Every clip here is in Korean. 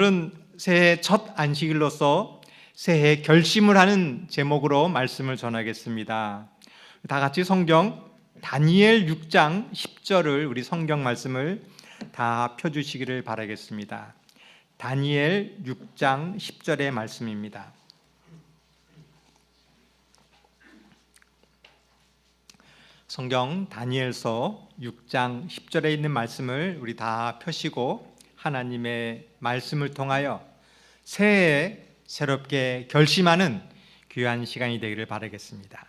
오늘은 새해 첫 안식일로서 새해 결심을 하는 제목으로 말씀을 전하겠습니다. 다 같이 성경 다니엘 6장 10절을 우리 성경 말씀을 다 펴주시기를 바라겠습니다. 다니엘 6장 10절의 말씀입니다. 성경 다니엘서 6장 10절에 있는 말씀을 우리 다 펴시고 하나님의 말씀을 통하여 새해에 새롭게 결심하는 귀한 시간이 되기를 바라겠습니다.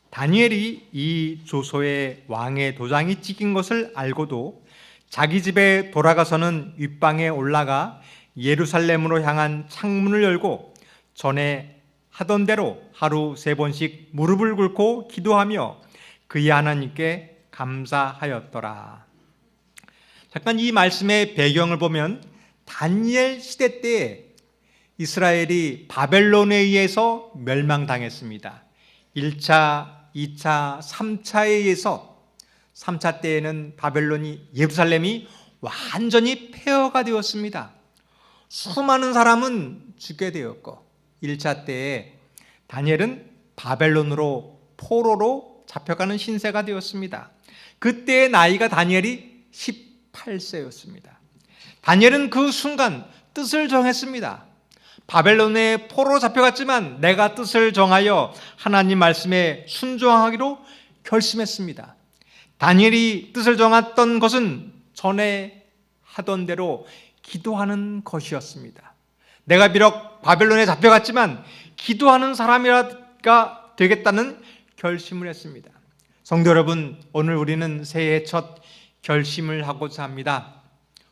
다니엘이 이 조소의 왕의 도장이 찍힌 것을 알고도 자기 집에 돌아가서는 윗방에 올라가 예루살렘으로 향한 창문을 열고 전에 하던 대로 하루 3번씩 무릎을 꿇고 기도하며 그의 하나님께 감사하였더라. 잠깐 이 말씀의 배경을 보면 다니엘 시대 때에 이스라엘이 바벨론에 의해서 멸망당했습니다. 1차, 2차, 3차에 의해서 3차 때에는 바벨론이 예루살렘이 완전히 폐허가 되었습니다. 수많은 사람은 죽게 되었고 1차 때에 다니엘은 바벨론으로 포로로 잡혀가는 신세가 되었습니다. 그때의 나이가 다니엘이 18세였습니다. 다니엘은 그 순간 뜻을 정했습니다. 바벨론에 포로로 잡혀갔지만 내가 뜻을 정하여 하나님 말씀에 순종하기로 결심했습니다. 다니엘이 뜻을 정했던 것은 전에 하던 대로 기도하는 것이었습니다. 내가 비록 바벨론에 잡혀갔지만 기도하는 사람이가 되겠다는 결심을 했습니다. 성도 여러분, 오늘 우리는 새해 첫 결심을 하고자 합니다.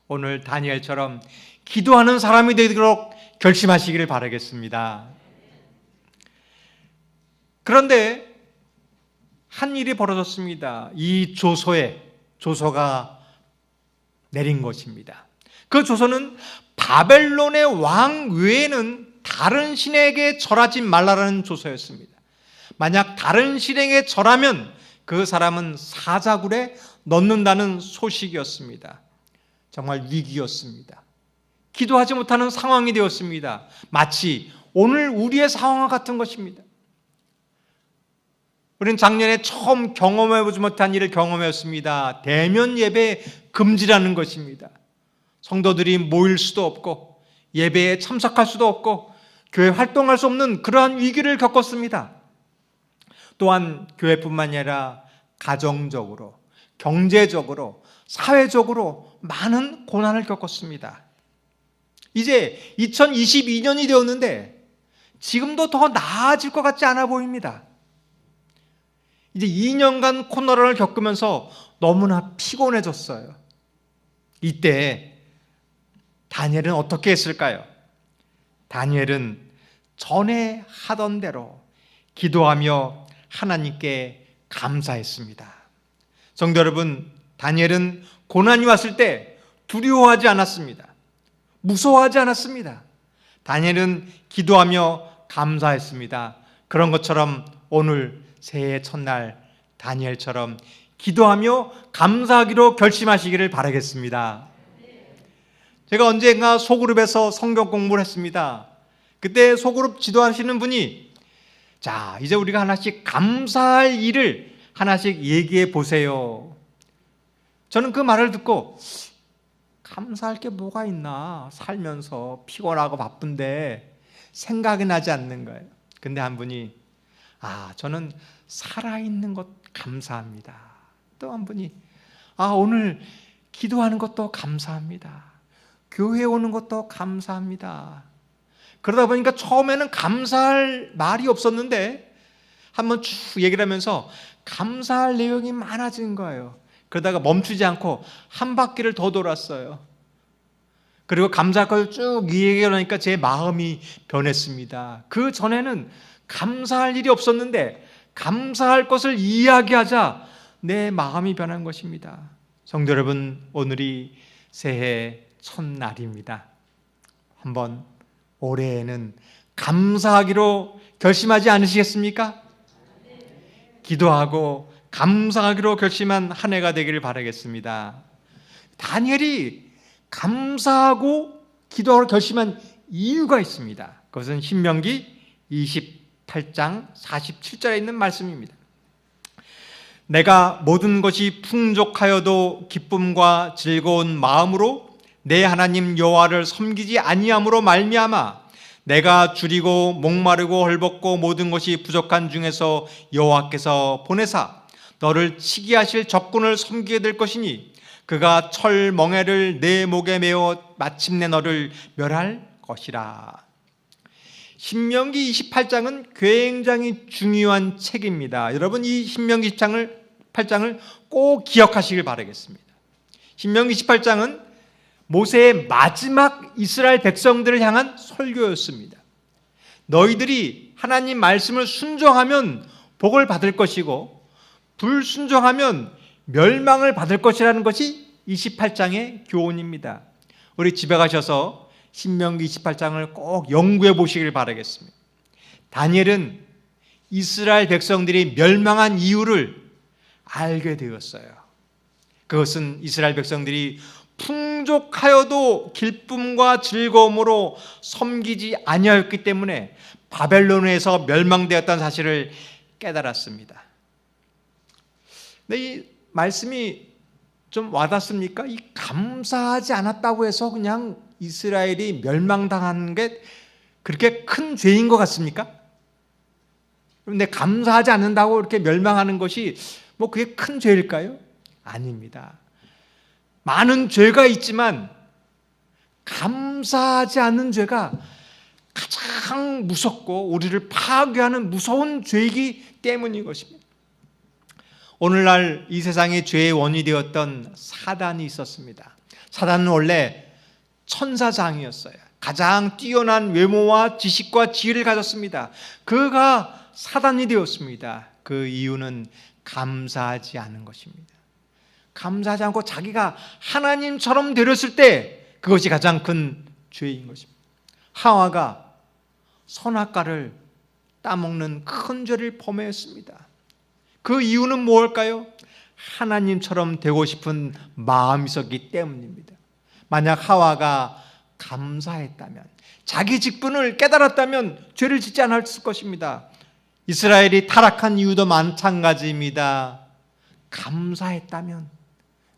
오늘 다니엘처럼 기도하는 사람이 되도록 결심하시기를 바라겠습니다. 그런데 한 일이 벌어졌습니다. 이 조서가 내린 것입니다. 그 조서는 바벨론의 왕 외에는 다른 신에게 절하지 말라라는 조서였습니다. 만약 다른 신에게 절하면 그 사람은 사자굴에 넣는다는 소식이었습니다. 정말 위기였습니다. 기도하지 못하는 상황이 되었습니다. 마치 오늘 우리의 상황과 같은 것입니다. 우리는 작년에 처음 경험해보지 못한 일을 경험했습니다. 대면 예배 금지라는 것입니다. 성도들이 모일 수도 없고 예배에 참석할 수도 없고 교회 활동할 수 없는 그러한 위기를 겪었습니다. 또한 교회뿐만 아니라 가정적으로, 경제적으로, 사회적으로 많은 고난을 겪었습니다. 이제 2022년이 되었는데 지금도 더 나아질 것 같지 않아 보입니다. 이제 2년간 코로나를 겪으면서 너무나 피곤해졌어요. 이때 다니엘은 어떻게 했을까요? 다니엘은 전에 하던 대로 기도하며 하나님께 감사했습니다. 성도 여러분, 다니엘은 고난이 왔을 때 두려워하지 않았습니다. 무서워하지 않았습니다. 다니엘은 기도하며 감사했습니다. 그런 것처럼 오늘 새해 첫날 다니엘처럼 기도하며 감사하기로 결심하시기를 바라겠습니다. 제가 언젠가 소그룹에서 성경 공부를 했습니다. 그때 소그룹 지도하시는 분이 자, 이제 우리가 하나씩 감사할 일을 하나씩 얘기해 보세요. 저는 그 말을 듣고 감사할 게 뭐가 있나, 살면서 피곤하고 바쁜데 생각이 나지 않는 거예요. 근데 한 분이 저는 살아있는 것 감사합니다. 또 한 분이 오늘 기도하는 것도 감사합니다. 교회에 오는 것도 감사합니다. 그러다 보니까 처음에는 감사할 말이 없었는데 한번 쭉 얘기를 하면서 감사할 내용이 많아진 거예요. 그러다가 멈추지 않고 한 바퀴를 더 돌았어요. 그리고 감사할 걸 쭉 얘기를 하니까 제 마음이 변했습니다. 그 전에는 감사할 일이 없었는데 감사할 것을 이야기하자 내 마음이 변한 것입니다. 성도 여러분, 오늘이 새해 첫날입니다. 한번 올해에는 감사하기로 결심하지 않으시겠습니까? 기도하고 감사하기로 결심한 한 해가 되기를 바라겠습니다. 다니엘이 감사하고 기도하기로 결심한 이유가 있습니다. 그것은 신명기 28장 47절에 있는 말씀입니다. 내가 모든 것이 풍족하여도 기쁨과 즐거운 마음으로 내 하나님 여호와를 섬기지 아니함으로 말미암아 내가 줄이고 목마르고 헐벗고 모든 것이 부족한 중에서 여호와께서 보내사 너를 치게 하실 적군을 섬기게 될 것이니 그가 철 멍에를 내 목에 메어 마침내 너를 멸할 것이라. 신명기 28장은 굉장히 중요한 책입니다. 여러분 이 신명기 28장을 꼭 기억하시길 바라겠습니다. 신명기 28장은 모세의 마지막 이스라엘 백성들을 향한 설교였습니다. 너희들이 하나님 말씀을 순종하면 복을 받을 것이고 불순종하면 멸망을 받을 것이라는 것이 28장의 교훈입니다. 우리 집에 가셔서 신명기 28장을 꼭 연구해 보시길 바라겠습니다. 다니엘은 이스라엘 백성들이 멸망한 이유를 알게 되었어요. 그것은 이스라엘 백성들이 풍족하여도 기쁨과 즐거움으로 섬기지 아니하였기 때문에 바벨론에서 멸망되었다는 사실을 깨달았습니다. 근데 이 말씀이 좀 와닿습니까? 이 감사하지 않았다고 해서 그냥 이스라엘이 멸망당하는 게 그렇게 큰 죄인 것 같습니까? 그런데 감사하지 않는다고 이렇게 멸망하는 것이 뭐 그게 큰 죄일까요? 아닙니다. 많은 죄가 있지만 감사하지 않는 죄가 가장 무섭고 우리를 파괴하는 무서운 죄이기 때문인 것입니다. 오늘날 이 세상의 죄의 원인이 되었던 사단이 있었습니다. 사단은 원래 천사장이었어요. 가장 뛰어난 외모와 지식과 지혜를 가졌습니다. 그가 사단이 되었습니다. 그 이유는 감사하지 않은 것입니다. 감사하지 않고 자기가 하나님처럼 되렸을 때 그것이 가장 큰 죄인 것입니다. 하와가 선악과를 따먹는 큰 죄를 범했습니다. 그 이유는 무엇일까요? 하나님처럼 되고 싶은 마음이 있었기 때문입니다. 만약 하와가 감사했다면, 자기 직분을 깨달았다면 죄를 짓지 않았을 것입니다. 이스라엘이 타락한 이유도 마찬가지입니다. 감사했다면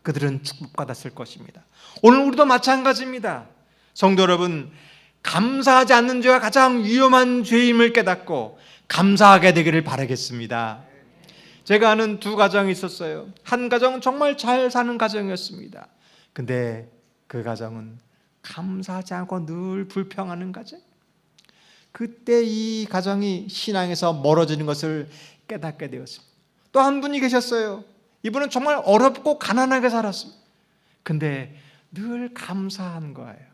그들은 축복받았을 것입니다. 오늘 우리도 마찬가지입니다. 성도 여러분, 감사하지 않는 죄가 가장 위험한 죄임을 깨닫고 감사하게 되기를 바라겠습니다. 제가 아는 두 가정이 있었어요. 한 가정은 정말 잘 사는 가정이었습니다. 근데 그 가정은 감사하지 않고 늘 불평하는 가정. 그때 이 가정이 신앙에서 멀어지는 것을 깨닫게 되었습니다. 또 한 분이 계셨어요. 이분은 정말 어렵고 가난하게 살았습니다. 근데 늘 감사한 거예요.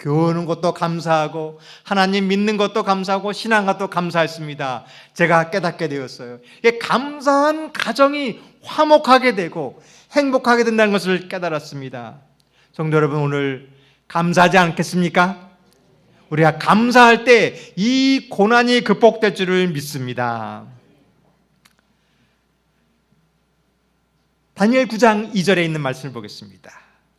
교회오는 것도 감사하고 하나님 믿는 것도 감사하고 신앙 것도 감사했습니다. 제가 깨닫게 되었어요. 감사한 가정이 화목하게 되고 행복하게 된다는 것을 깨달았습니다. 성도 여러분, 오늘 감사하지 않겠습니까? 우리가 감사할 때 이 고난이 극복될 줄을 믿습니다. 다니엘 9장 2절에 있는 말씀을 보겠습니다.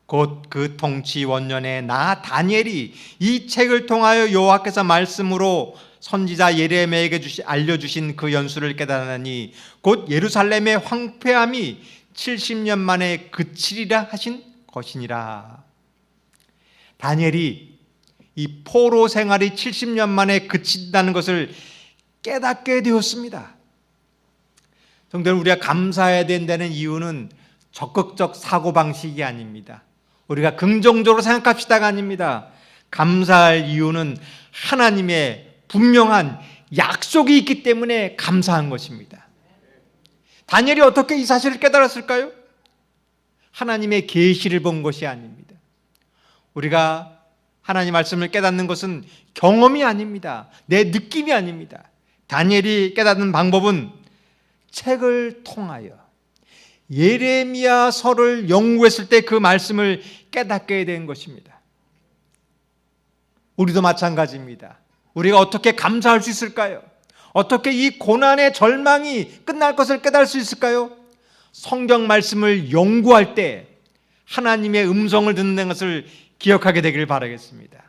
곧 그 통치 원년에 나 다니엘이 이 책을 통하여 여호와께서 말씀으로 선지자 예레미야에게 알려주신 그 연수를 깨달으니 곧 예루살렘의 황폐함이 70년 만에 그치리라 하신 것이니라. 다니엘이 이 포로 생활이 70년 만에 그친다는 것을 깨닫게 되었습니다. 성도는 우리가 감사해야 된다는 이유는 적극적 사고방식이 아닙니다. 우리가 긍정적으로 생각합시다가 아닙니다. 감사할 이유는 하나님의 분명한 약속이 있기 때문에 감사한 것입니다. 다니엘이 어떻게 이 사실을 깨달았을까요? 하나님의 계시를 본 것이 아닙니다. 우리가 하나님 말씀을 깨닫는 것은 경험이 아닙니다. 내 느낌이 아닙니다. 다니엘이 깨닫는 방법은 책을 통하여 예레미야서를 연구했을 때 그 말씀을 깨닫게 된 것입니다. 우리도 마찬가지입니다. 우리가 어떻게 감사할 수 있을까요? 어떻게 이 고난의 절망이 끝날 것을 깨달을 수 있을까요? 성경 말씀을 연구할 때 하나님의 음성을 듣는 것을 기억하게 되기를 바라겠습니다.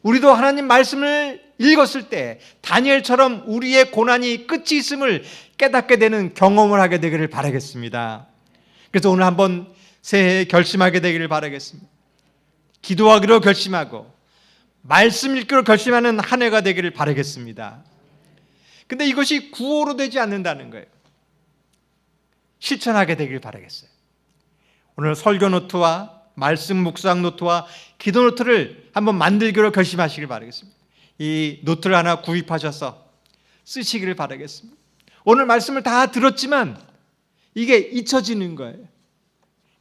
우리도 하나님 말씀을 읽었을 때 다니엘처럼 우리의 고난이 끝이 있음을 깨닫게 되는 경험을 하게 되기를 바라겠습니다. 그래서 오늘 한번 새해에 결심하게 되기를 바라겠습니다. 기도하기로 결심하고 말씀 읽기로 결심하는 한 해가 되기를 바라겠습니다. 근데 이것이 구호로 되지 않는다는 거예요. 실천하게 되기를 바라겠어요. 오늘 설교 노트와 말씀 묵상 노트와 기도 노트를 한번 만들기로 결심하시길 바라겠습니다. 이 노트를 하나 구입하셔서 쓰시기를 바라겠습니다. 오늘 말씀을 다 들었지만 이게 잊혀지는 거예요.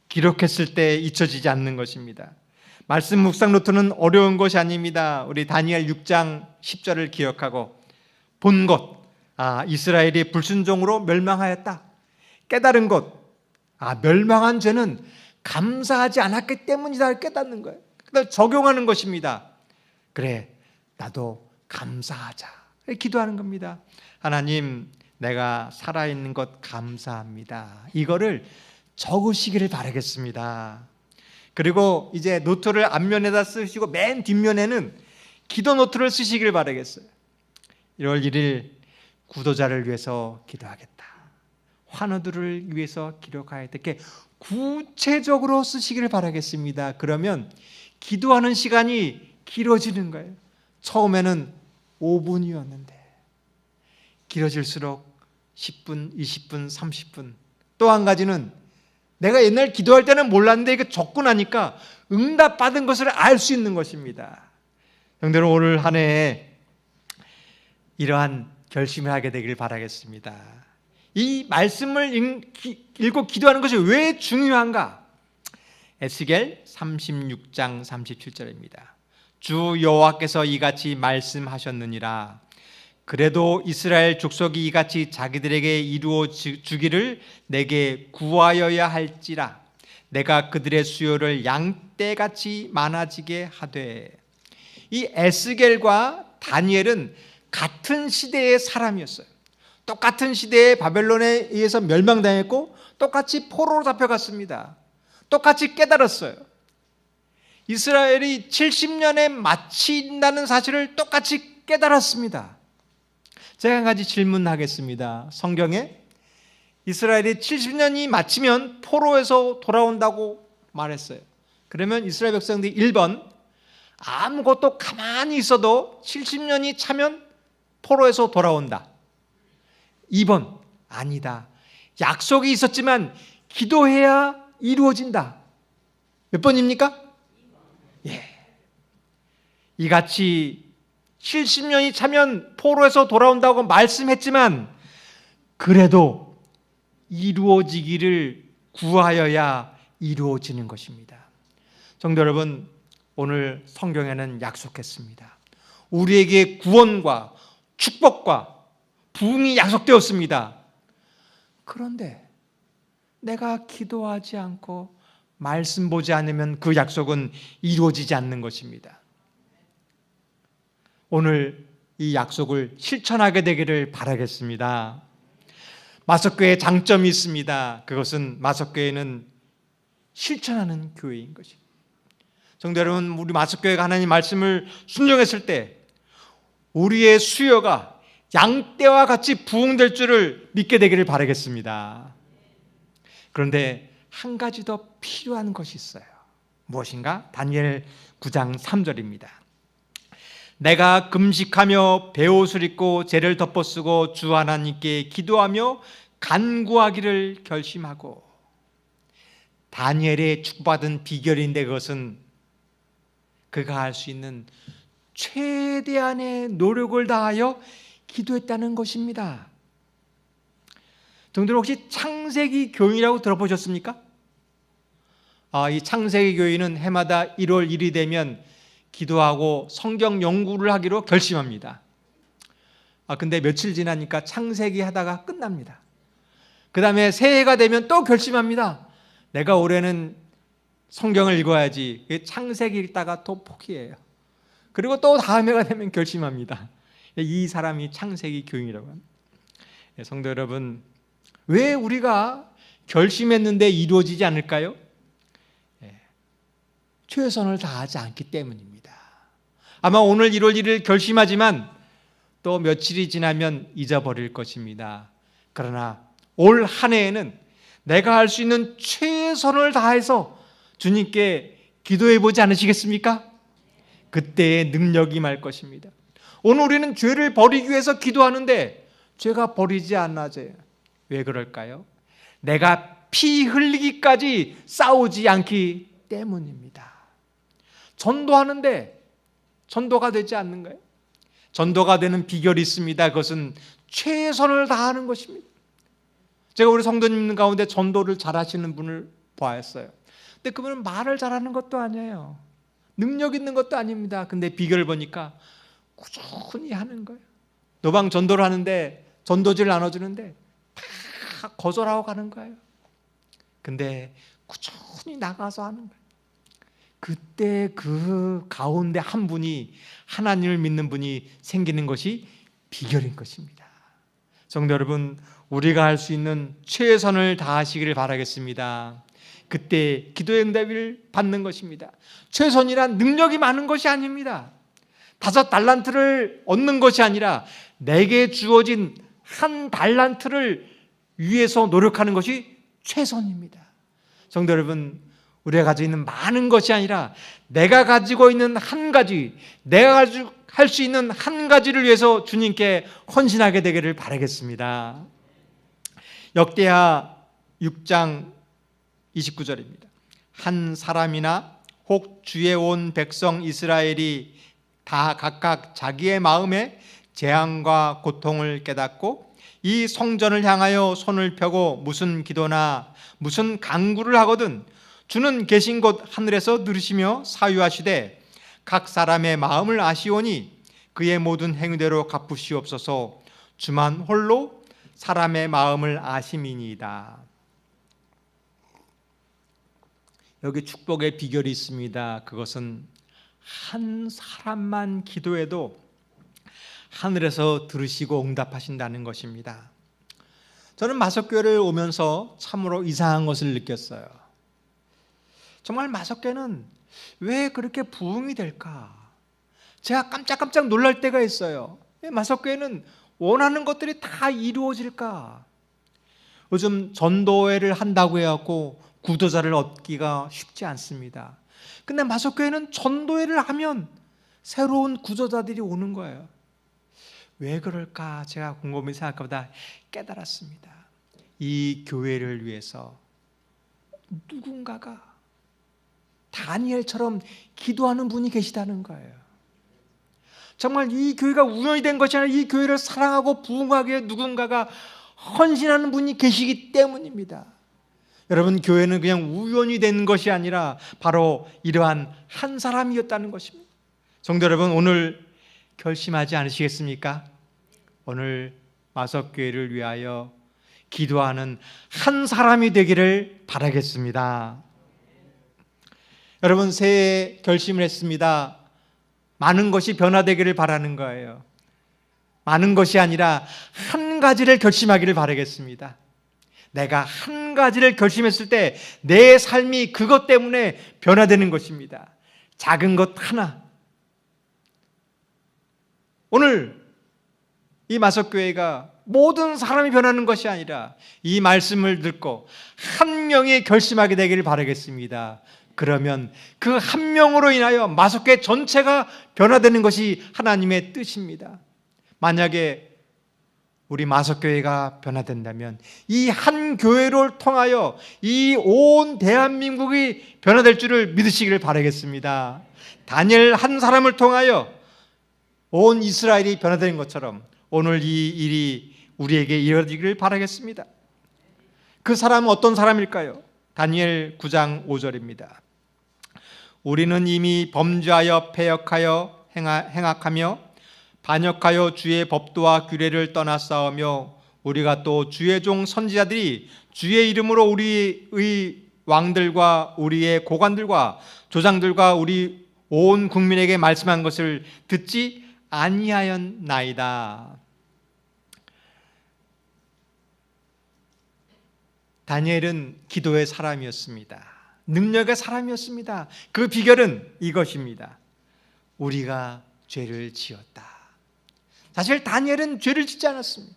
기록했을 때 잊혀지지 않는 것입니다. 말씀 묵상 노트는 어려운 것이 아닙니다. 우리 다니엘 6장 10절을 기억하고 본 것, 이스라엘이 불순종으로 멸망하였다. 깨달은 것, 멸망한 죄는 감사하지 않았기 때문이다 깨닫는 거예요. 그다음 적용하는 것입니다. 그래, 나도 감사하자. 기도하는 겁니다. 하나님, 내가 살아있는 것 감사합니다. 이거를 적으시기를 바라겠습니다. 그리고 이제 노트를 앞면에다 쓰시고 맨 뒷면에는 기도 노트를 쓰시기를 바라겠어요. 1월 1일 구도자를 위해서 기도하겠다. 환우들을 위해서 기록하겠다. 이렇게 구체적으로 쓰시기를 바라겠습니다. 그러면 기도하는 시간이 길어지는 거예요. 처음에는 5분이었는데 길어질수록 10분, 20분, 30분. 또 한 가지는 내가 옛날 기도할 때는 몰랐는데 이거 적고 나니까 응답받은 것을 알 수 있는 것입니다. 형제들, 오늘 한 해에 이러한 결심을 하게 되길 바라겠습니다. 이 말씀을 읽고 기도하는 것이 왜 중요한가? 에스겔 36장 37절입니다. 주 여호와께서 이같이 말씀하셨느니라. 그래도 이스라엘 족속이 이같이 자기들에게 이루어 주기를 내게 구하여야 할지라. 내가 그들의 수요를 양떼같이 많아지게 하되. 이 에스겔과 다니엘은 같은 시대의 사람이었어요. 똑같은 시대에 바벨론에 의해서 멸망당했고 똑같이 포로로 잡혀갔습니다. 똑같이 깨달았어요. 이스라엘이 70년에 마친다는 사실을 똑같이 깨달았습니다. 제가 한 가지 질문하겠습니다. 성경에 이스라엘이 70년이 마치면 포로에서 돌아온다고 말했어요. 그러면 이스라엘 백성들이 1번, 아무것도 가만히 있어도 70년이 차면 포로에서 돌아온다. 2번, 아니다. 약속이 있었지만 기도해야 이루어진다. 몇 번입니까? 예. 이같이 70년이 차면 포로에서 돌아온다고 말씀했지만 그래도 이루어지기를 구하여야 이루어지는 것입니다. 성도 여러분, 오늘 성경에는 약속했습니다. 우리에게 구원과 축복과 부흥이 약속되었습니다. 그런데 내가 기도하지 않고 말씀 보지 않으면 그 약속은 이루어지지 않는 것입니다. 오늘 이 약속을 실천하게 되기를 바라겠습니다. 마석교회에 장점이 있습니다. 그것은 마석교회는 실천하는 교회인 것입니다. 성도 여러분, 우리 마석교회가 하나님 말씀을 순종했을 때 우리의 수요가 양떼와 같이 부흥될 줄을 믿게 되기를 바라겠습니다. 그런데 한 가지 더 필요한 것이 있어요. 무엇인가? 다니엘 9장 3절입니다. 내가 금식하며 베옷을 입고 죄를 덮어쓰고 주 하나님께 기도하며 간구하기를 결심하고. 다니엘의 축복받은 비결인데 그것은 그가 할 수 있는 최대한의 노력을 다하여 기도했다는 것입니다. 성도들, 혹시 창세기 교인이라고 들어보셨습니까? 이 창세기 교인은 해마다 1월 1일이 되면 기도하고 성경 연구를 하기로 결심합니다. 근데 며칠 지나니까 창세기 하다가 끝납니다. 그 다음에 새해가 되면 또 결심합니다. 내가 올해는 성경을 읽어야지. 창세기 읽다가 또 포기해요. 그리고 또 다음 해가 되면 결심합니다. 이 사람이 창세기 교인이라고 합니다. 성도 여러분, 왜 우리가 결심했는데 이루어지지 않을까요? 최선을 다하지 않기 때문입니다. 아마 오늘 1월 1일 결심하지만 또 며칠이 지나면 잊어버릴 것입니다. 그러나 올 한 해에는 내가 할 수 있는 최선을 다해서 주님께 기도해 보지 않으시겠습니까? 그때의 능력이 말 것입니다. 오늘 우리는 죄를 버리기 위해서 기도하는데 죄가 버리지 않아져요. 왜 그럴까요? 내가 피 흘리기까지 싸우지 않기 때문입니다. 전도하는데 전도가 되지 않는 거예요. 전도가 되는 비결이 있습니다. 그것은 최선을 다하는 것입니다. 제가 우리 성도님 가운데 전도를 잘하시는 분을 보았어요. 근데 그분은 말을 잘하는 것도 아니에요. 능력 있는 것도 아닙니다. 근데 비결을 보니까 꾸준히 하는 거예요. 노방 전도를 하는데 전도지를 나눠주는데 다 거절하고 가는 거예요. 근데 꾸준히 나가서 하는 거예요. 그때 그 가운데 한 분이 하나님을 믿는 분이 생기는 것이 비결인 것입니다. 성도 여러분, 우리가 할 수 있는 최선을 다하시기를 바라겠습니다. 그때 기도의 응답을 받는 것입니다. 최선이란 능력이 많은 것이 아닙니다. 5달란트를 얻는 것이 아니라 내게 주어진 1달란트를 위해서 노력하는 것이 최선입니다. 성도 여러분, 우리가 가지고 있는 많은 것이 아니라 내가 가지고 있는 한 가지, 내가 할 수 있는 한 가지를 위해서 주님께 헌신하게 되기를 바라겠습니다. 역대하 6장 29절입니다. 한 사람이나 혹 주의 온 백성 이스라엘이 다 각각 자기의 마음에 재앙과 고통을 깨닫고 이 성전을 향하여 손을 펴고 무슨 기도나 무슨 간구를 하거든 주는 계신 곳 하늘에서 들으시며 사유하시되 각 사람의 마음을 아시오니 그의 모든 행위대로 갚으시옵소서. 주만 홀로 사람의 마음을 아심이니이다. 여기 축복의 비결이 있습니다. 그것은 한 사람만 기도해도 하늘에서 들으시고 응답하신다는 것입니다. 저는 마석교회를 오면서 참으로 이상한 것을 느꼈어요. 정말 마석교회는 왜 그렇게 부흥이 될까? 제가 깜짝깜짝 놀랄 때가 있어요. 왜 마석교회는 원하는 것들이 다 이루어질까? 요즘 전도회를 한다고 해갖고 구도자를 얻기가 쉽지 않습니다. 근데 마석교회는 전도회를 하면 새로운 구조자들이 오는 거예요. 왜 그럴까? 제가 곰곰이 생각하다 깨달았습니다. 이 교회를 위해서 누군가가 다니엘처럼 기도하는 분이 계시다는 거예요. 정말 이 교회가 우연히 된 것이 아니라 이 교회를 사랑하고 부흥하기 위해 누군가가 헌신하는 분이 계시기 때문입니다. 여러분, 교회는 그냥 우연히 된 것이 아니라 바로 이러한 한 사람이었다는 것입니다. 성도 여러분, 오늘 결심하지 않으시겠습니까? 오늘 마석교회를 위하여 기도하는 한 사람이 되기를 바라겠습니다. 여러분, 새해 결심을 했습니다. 많은 것이 변화되기를 바라는 거예요. 많은 것이 아니라 한 가지를 결심하기를 바라겠습니다. 내가 한 가지를 결심했을 때 내 삶이 그것 때문에 변화되는 것입니다. 작은 것 하나. 오늘 이 마석교회가 모든 사람이 변하는 것이 아니라 이 말씀을 듣고 한 명이 결심하게 되기를 바라겠습니다. 그러면 그 한 명으로 인하여 마석교회 전체가 변화되는 것이 하나님의 뜻입니다. 만약에 우리 마석교회가 변화된다면 이 한 교회를 통하여 이 온 대한민국이 변화될 줄을 믿으시기를 바라겠습니다. 다니엘 한 사람을 통하여 온 이스라엘이 변화된 것처럼 오늘 이 일이 우리에게 이루어지기를 바라겠습니다. 그 사람은 어떤 사람일까요? 다니엘 9장 5절입니다. 우리는 이미 범죄하여 패역하여 행악하며 반역하여 주의 법도와 규례를 떠나싸우며 우리가 또 주의 종 선지자들이 주의 이름으로 우리의 왕들과 우리의 고관들과 조장들과 우리 온 국민에게 말씀한 것을 듣지 아니하였나이다. 다니엘은 기도의 사람이었습니다. 능력의 사람이었습니다. 그 비결은 이것입니다. 우리가 죄를 지었다. 사실 다니엘은 죄를 짓지 않았습니다.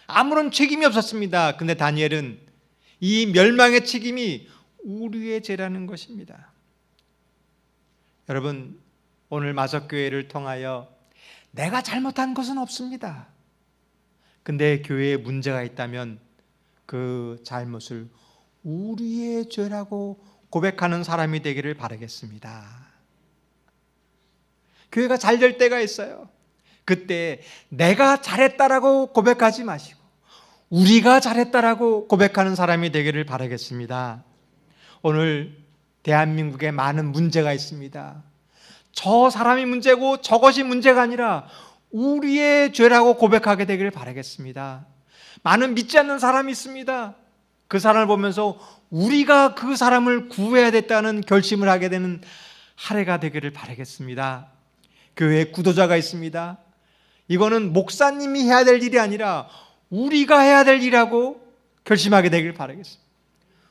아무런 책임이 없었습니다. 근데 다니엘은 이 멸망의 책임이 우리의 죄라는 것입니다. 여러분, 오늘 마석교회를 통하여 내가 잘못한 것은 없습니다. 근데 교회에 문제가 있다면 그 잘못을 우리의 죄라고 고백하는 사람이 되기를 바라겠습니다. 교회가 잘 될 때가 있어요. 그때 내가 잘했다라고 고백하지 마시고 우리가 잘했다라고 고백하는 사람이 되기를 바라겠습니다. 오늘 대한민국에 많은 문제가 있습니다. 저 사람이 문제고 저것이 문제가 아니라 우리의 죄라고 고백하게 되기를 바라겠습니다. 많은 믿지 않는 사람이 있습니다. 그 사람을 보면서 우리가 그 사람을 구해야 됐다는 결심을 하게 되는 한 해가 되기를 바라겠습니다. 교회에 구도자가 있습니다. 이거는 목사님이 해야 될 일이 아니라 우리가 해야 될 일이라고 결심하게 되기를 바라겠습니다.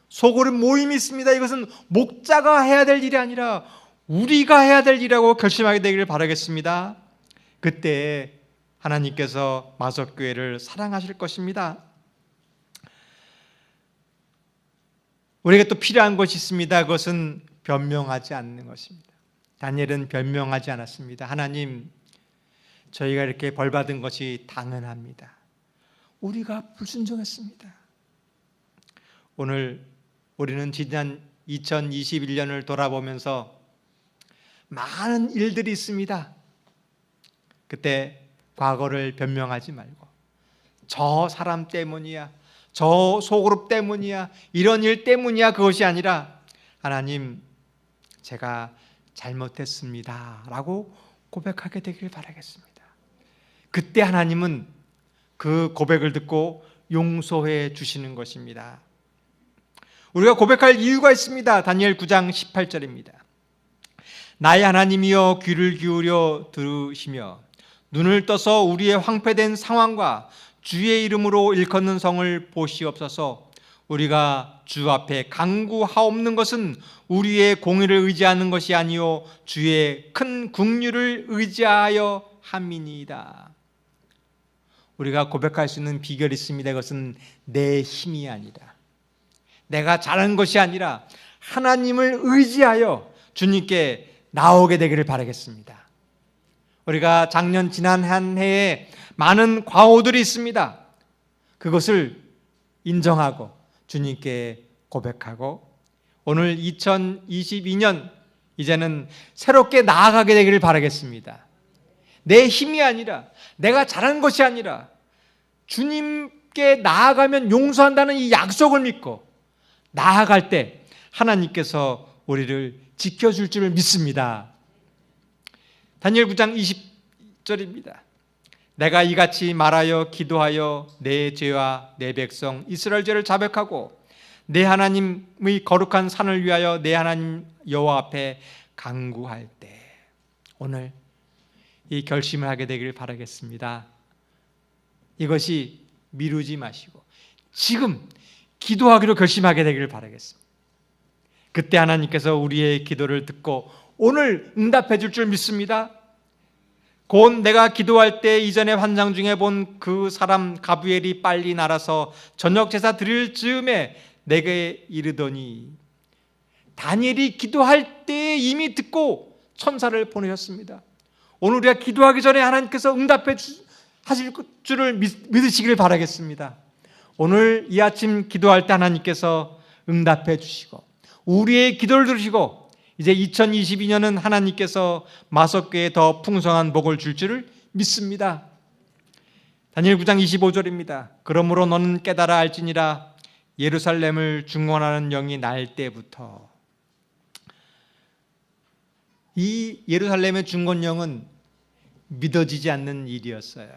소그룹 모임이 있습니다. 이것은 목자가 해야 될 일이 아니라 우리가 해야 될 일이라고 결심하게 되기를 바라겠습니다. 그때 하나님께서 마석교회를 사랑하실 것입니다. 우리에게 또 필요한 것이 있습니다. 그것은 변명하지 않는 것입니다. 다니엘은 변명하지 않았습니다. 하나님, 저희가 이렇게 벌받은 것이 당연합니다. 우리가 불순종했습니다. 오늘 우리는 지난 2021년을 돌아보면서 많은 일들이 있습니다. 그때 과거를 변명하지 말고 저 사람 때문이야, 저 소그룹 때문이야, 이런 일 때문이야, 그것이 아니라 하나님, 제가 잘못했습니다 라고 고백하게 되길 바라겠습니다. 그때 하나님은 그 고백을 듣고 용서해 주시는 것입니다. 우리가 고백할 이유가 있습니다. 다니엘 9장 18절입니다. 나의 하나님이여 귀를 기울여 들으시며 눈을 떠서 우리의 황폐된 상황과 주의 이름으로 일컫는 성을 보시옵소서. 우리가 주 앞에 간구하옵는 것은 우리의 공의를 의지하는 것이 아니요 주의 큰 긍휼을 의지하여 함이니이다. 우리가 고백할 수 있는 비결이 있습니다. 그것은 내 힘이 아니라, 내가 잘한 것이 아니라 하나님을 의지하여 주님께 나오게 되기를 바라겠습니다. 우리가 작년 지난 한 해에 많은 과오들이 있습니다. 그것을 인정하고 주님께 고백하고 오늘 2022년 이제는 새롭게 나아가게 되기를 바라겠습니다. 내 힘이 아니라, 내가 잘한 것이 아니라 주님께 나아가면 용서한다는 이 약속을 믿고 나아갈 때 하나님께서 우리를 지켜줄 줄을 믿습니다. 다니엘 9장 20절입니다. 내가 이같이 말하여 기도하여 내 죄와 내 백성 이스라엘 죄를 자백하고 내 하나님의 거룩한 산을 위하여 내 하나님 여호와 앞에 간구할 때, 오늘 이 결심을 하게 되기를 바라겠습니다. 이것이 미루지 마시고 지금 기도하기로 결심하게 되기를 바라겠습니다. 그때 하나님께서 우리의 기도를 듣고 오늘 응답해 줄 줄 믿습니다. 곧 내가 기도할 때 이전에 환상 중에 본 그 사람 가브엘이 빨리 날아서 저녁 제사 드릴 즈음에 내게 이르더니, 다니엘이 기도할 때 이미 듣고 천사를 보내셨습니다. 오늘 우리가 기도하기 전에 하나님께서 응답해 하실 줄을 믿으시기를 바라겠습니다. 오늘 이 아침 기도할 때 하나님께서 응답해 주시고 우리의 기도를 들으시고 이제 2022년은 하나님께서 마석교회에 더 풍성한 복을 줄 줄을 믿습니다. 다니엘 9장 25절입니다. 그러므로 너는 깨달아 알지니라 예루살렘을 중건하는 영이 날 때부터. 이 예루살렘의 중건령은 믿어지지 않는 일이었어요.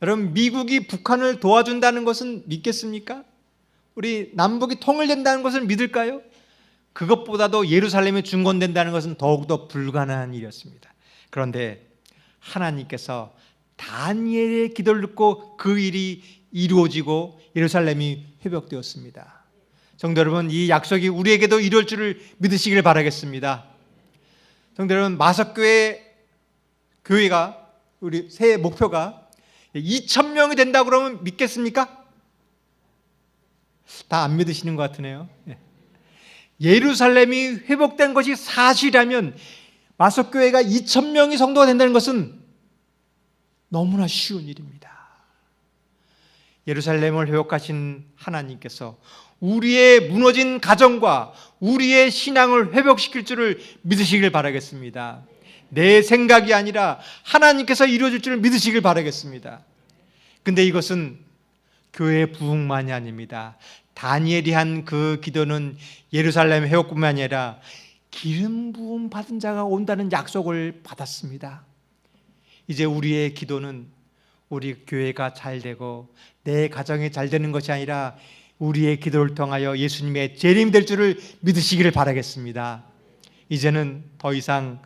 여러분, 미국이 북한을 도와준다는 것은 믿겠습니까? 우리 남북이 통일된다는 것을 믿을까요? 그것보다도 예루살렘이 중건된다는 것은 더욱더 불가능한 일이었습니다. 그런데 하나님께서 다니엘의 기도를 듣고 그 일이 이루어지고 예루살렘이 회복되었습니다. 성도 여러분, 이 약속이 우리에게도 이룰 줄을 믿으시길 바라겠습니다. 성도 여러분, 마석교회 교회가 우리 새해 목표가 2,000명이 된다고 그러면 믿겠습니까? 다 안 믿으시는 것 같으네요. 예루살렘이 회복된 것이 사실이라면 마석교회가 2,000명이 성도가 된다는 것은 너무나 쉬운 일입니다. 예루살렘을 회복하신 하나님께서 우리의 무너진 가정과 우리의 신앙을 회복시킬 줄을 믿으시길 바라겠습니다. 내 생각이 아니라 하나님께서 이루어줄 줄을 믿으시길 바라겠습니다. 근데 이것은 교회 부흥만이 아닙니다. 다니엘이 한 그 기도는 예루살렘 회복뿐만 아니라 기름 부음 받은 자가 온다는 약속을 받았습니다. 이제 우리의 기도는 우리 교회가 잘 되고 내 가정이 잘 되는 것이 아니라 우리의 기도를 통하여 예수님의 재림이 될 줄을 믿으시기를 바라겠습니다. 이제는 더 이상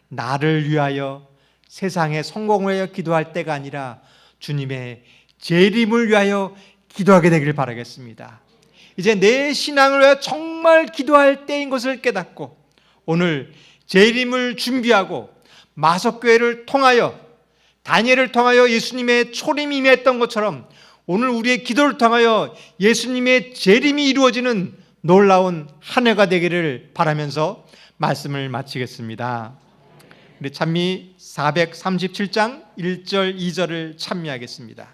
나를 위하여 세상의 성공을 위하여 기도할 때가 아니라 주님의 재림을 위하여 기도하게 되기를 바라겠습니다. 이제 내 신앙을 위하여 정말 기도할 때인 것을 깨닫고 오늘 재림을 준비하고 마석교회를 통하여 다니엘을 통하여 예수님의 초림이 임했던 것처럼 오늘 우리의 기도를 통하여 예수님의 재림이 이루어지는 놀라운 한 해가 되기를 바라면서 말씀을 마치겠습니다. 우리 찬미 437장 1절 2절을 찬미하겠습니다.